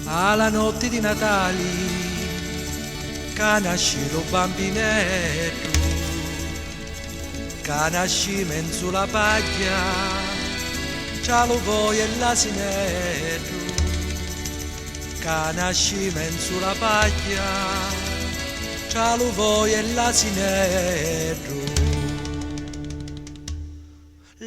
alla notte di Natale, che nasce lo bambinetto, che nasce in sulla paglia, c'ha lo voi e l'asinetto, che nasce in sulla paglia, c'ha lo voi e l'asinetto.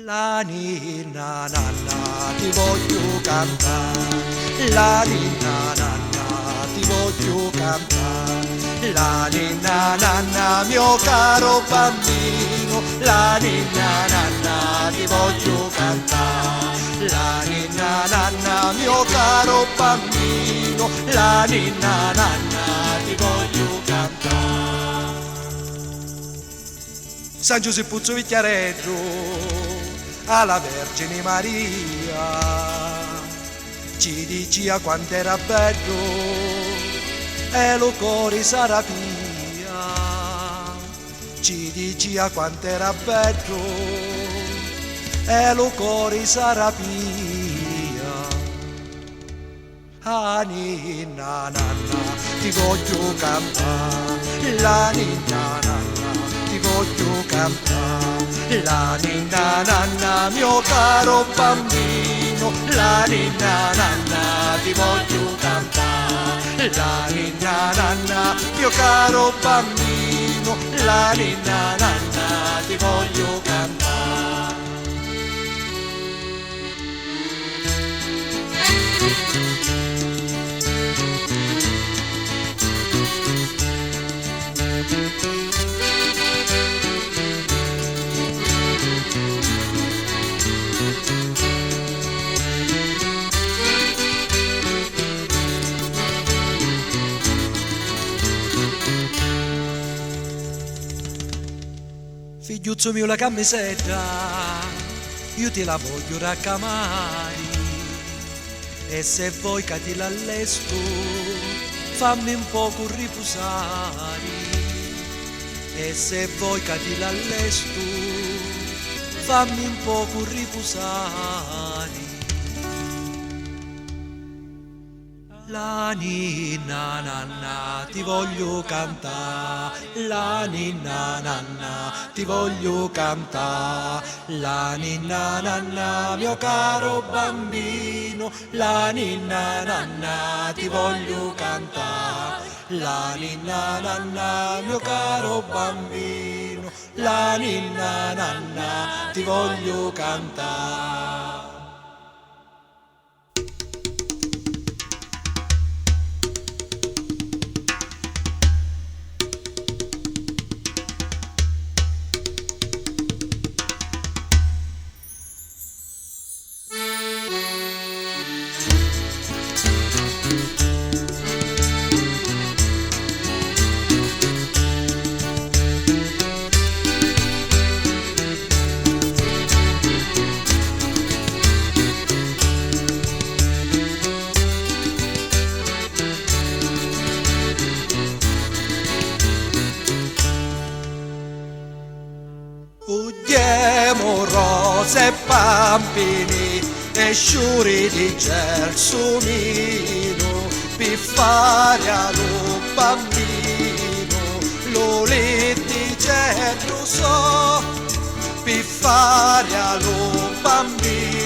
La ninna nanna ti voglio cantare, la ninna nanna ti voglio cantare, la ninna nanna mio caro bambino, la ninna nanna ti voglio cantare, la ninna nanna mio caro bambino, la ninna nanna ti voglio cantare. San Giuseppe Puzzo Vicchiaretto alla Vergine Maria ci diceva quanto era bello e lo cuore sarà pia, ci diceva quanto era bello e lo cuore sarà pia. Ah ninna nanna ti voglio cantare, la ninna nanna ti voglio cantare, la ninna nanna mio caro bambino, la ninna nanna ti voglio cantare, la ninna nanna mio caro bambino, la ninna nanna ti voglio cantare. Figliuzzo mio la camisetta, io te la voglio raccamare, e se vuoi che ti l'allesto, fammi un poco riposare, e se vuoi che ti l'allesto, fammi un poco riposare. La ninna nanna ti voglio cantare, la ninna nanna ti voglio cantare, la ninna nanna mio caro bambino, la ninna nanna ti voglio cantare, la ninna nanna mio caro bambino, la ninna nanna ti voglio cantare. Udiamo rose e bambini e sciuri di gelsomino, per fare allo bambino, lo litigero so, per fare allo bambino.